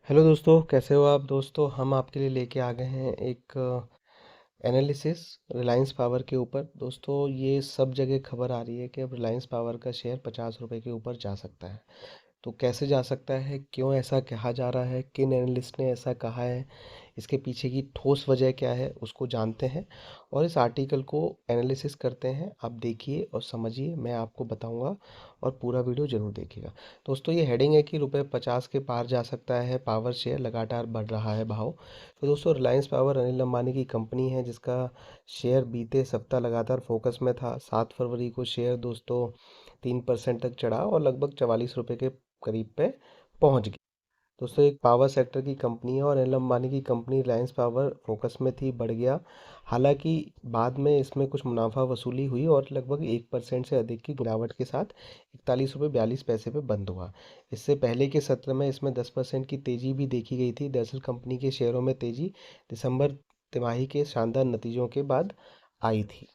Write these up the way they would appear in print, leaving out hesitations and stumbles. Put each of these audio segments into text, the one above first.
Hello दोस्तों, कैसे हो आप? दोस्तों, हम आपके लिए लेके आ गए हैं एक एनालिसिस रिलायंस पावर के ऊपर। दोस्तों, ये सब जगह खबर आ रही है कि अब रिलायंस पावर का शेयर 50 रुपए के ऊपर जा सकता है। तो कैसे जा सकता है, क्यों ऐसा कहा जा रहा है, किन एनालिस्ट ने ऐसा कहा है, इसके पीछे की ठोस वजह क्या है, उसको जानते हैं और इस आर्टिकल को एनालिसिस करते हैं। आप देखिए और समझिए, मैं आपको बताऊंगा और पूरा वीडियो जरूर देखिएगा। दोस्तों, ये हेडिंग है कि रुपए 50 के पार जा सकता है पावर शेयर, लगातार बढ़ रहा है भाव। तो दोस्तों, रिलायंस पावर अनिल अंबानी की कंपनी है जिसका शेयर बीते सप्ताह लगातार फोकस में था। 7 फरवरी को शेयर दोस्तों 3% तक चढ़ा और लगभग 44 रुपए के करीब पे पहुंच गई। दोस्तों, एक पावर सेक्टर की कंपनी है और अनिल अंबानी की कंपनी रिलायंस पावर फोकस में थी, बढ़ गया। हालांकि बाद में इसमें कुछ मुनाफा वसूली हुई और लगभग 1% से अधिक की गिरावट के साथ 41 रुपये 42 पैसे पे बंद हुआ। इससे पहले के सत्र में इसमें 10% की तेजी भी देखी गई थी। दरअसल कंपनी के शेयरों में तेजी दिसंबर तिमाही के शानदार नतीजों के बाद आई थी।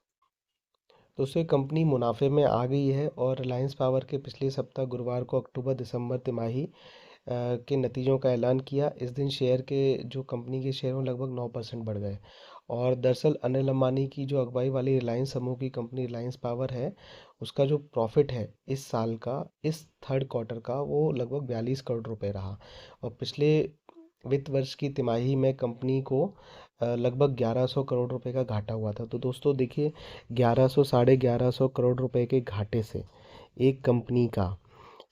दोस्तों, ये कंपनी मुनाफे में आ गई है और रिलायंस पावर के पिछले सप्ताह गुरुवार को अक्टूबर दिसंबर तिमाही के नतीजों का ऐलान किया। इस दिन शेयर के जो कंपनी के शेयर हैं लगभग 9% बढ़ गए। और दरअसल अनिल अंबानी की जो अगुवाई वाली रिलायंस समूह की कंपनी रिलायंस पावर है, उसका जो प्रॉफिट है इस साल का, इस थर्ड क्वार्टर का, वो लगभग 42 करोड़ रुपए रहा। और पिछले वित्त वर्ष की तिमाही में कंपनी को लगभग 1100 करोड़ रुपए का घाटा हुआ था। तो दोस्तों देखिए, 1100 1150 करोड़ रुपए के घाटे से एक कंपनी का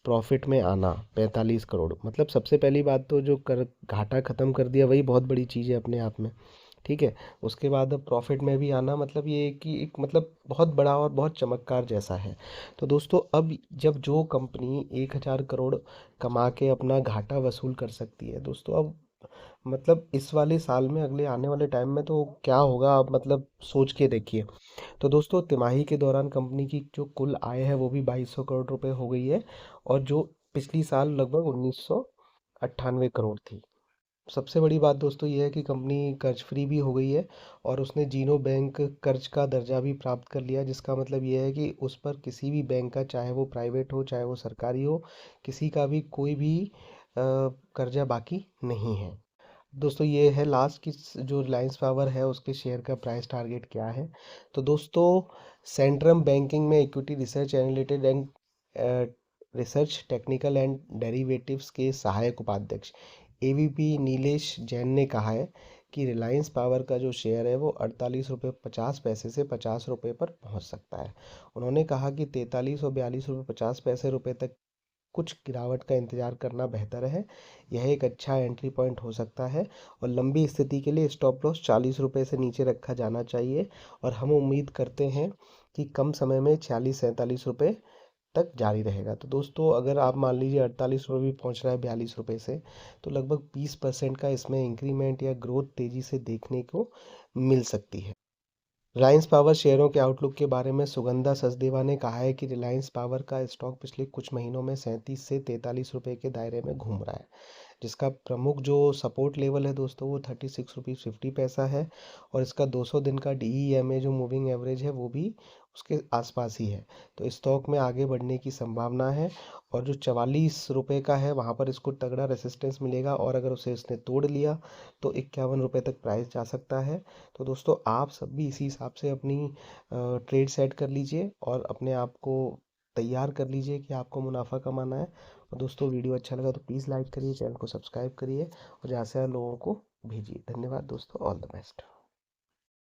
प्रॉफिट में आना 45 करोड़, मतलब सबसे पहली बात तो जो कर घाटा ख़त्म कर दिया वही बहुत बड़ी चीज़ है अपने आप में। ठीक है। उसके बाद अब प्रॉफिट में भी आना मतलब ये है कि एक मतलब बहुत बड़ा और बहुत चमत्कार जैसा है। तो दोस्तों, अब जब जो कंपनी 1000 करोड़ कमा के अपना घाटा वसूल कर सकती है, दोस्तों अब मतलब इस वाले साल में, अगले आने वाले टाइम में तो क्या होगा, आप मतलब सोच के देखिए। तो दोस्तों, तिमाही के दौरान कंपनी की जो कुल आय है वो भी 2200 करोड़ रुपए हो गई है और जो पिछली साल लगभग 1998 करोड़ थी। सबसे बड़ी बात दोस्तों ये है कि कंपनी कर्ज फ्री भी हो गई है और उसने जीनो बैंक कर्ज का दर्जा भी प्राप्त कर लिया, जिसका मतलब ये है कि उस पर किसी भी बैंक का, चाहे वो प्राइवेट हो चाहे वो सरकारी हो, किसी का भी कोई भी कर्जा बाकी नहीं है। दोस्तों, ये है लास्ट की जो रिलायंस पावर है उसके शेयर का प्राइस टारगेट क्या है। तो दोस्तों, सेंट्रम बैंकिंग में equity research analytic and research technical and derivatives के सहायक उपाध्यक्ष एवीपी नीलेश जैन ने कहा है कि रिलायंस पावर का जो शेयर है वो 48 रुपये 50 पैसे से 50 रुपये पर पहुंच सकता है। उन्होंने कहा कि 43 और 42 रुपये 50 पैसे तक कुछ गिरावट का इंतजार करना बेहतर है। यह एक अच्छा एंट्री पॉइंट हो सकता है और लंबी स्थिति के लिए स्टॉप लॉस 40 रुपये से नीचे रखा जाना चाहिए। और हम उम्मीद करते हैं कि कम समय में 46 47 रुपये तक जारी रहेगा। तो दोस्तों, अगर आप मान लीजिए 48 रुपये भी पहुंच रहा है 42 रुपये से, तो लगभग 20% का इसमें इंक्रीमेंट या ग्रोथ तेजी से देखने को मिल सकती है। रिलायंस पावर शेयरों के आउटलुक के बारे में सुगंधा सचदेवा ने कहा है कि रिलायंस पावर का स्टॉक पिछले कुछ महीनों में 37 से 43 रुपये के दायरे में घूम रहा है, जिसका प्रमुख जो सपोर्ट लेवल है दोस्तों वो 36 रुपीज़ 50 पैसा है। और इसका 200 दिन का DEMA जो मूविंग एवरेज है वो भी उसके आसपास ही है। तो स्टॉक में आगे बढ़ने की संभावना है और जो 44 रुपये का है वहाँ पर इसको तगड़ा रेसिस्टेंस मिलेगा और अगर उसे इसने तोड़ लिया तो 51 रुपये तक प्राइस जा सकता है। तो दोस्तों, आप सब भी इसी हिसाब से अपनी ट्रेड सेट कर लीजिए और अपने आप को तैयार कर लीजिए कि आपको मुनाफा कमाना है। और दोस्तों, वीडियो अच्छा लगा तो प्लीज़ लाइक करिए, चैनल को सब्सक्राइब करिए और ज़्यादा से ज़्यादा लोगों को भेजिए। धन्यवाद दोस्तों, ऑल द बेस्ट।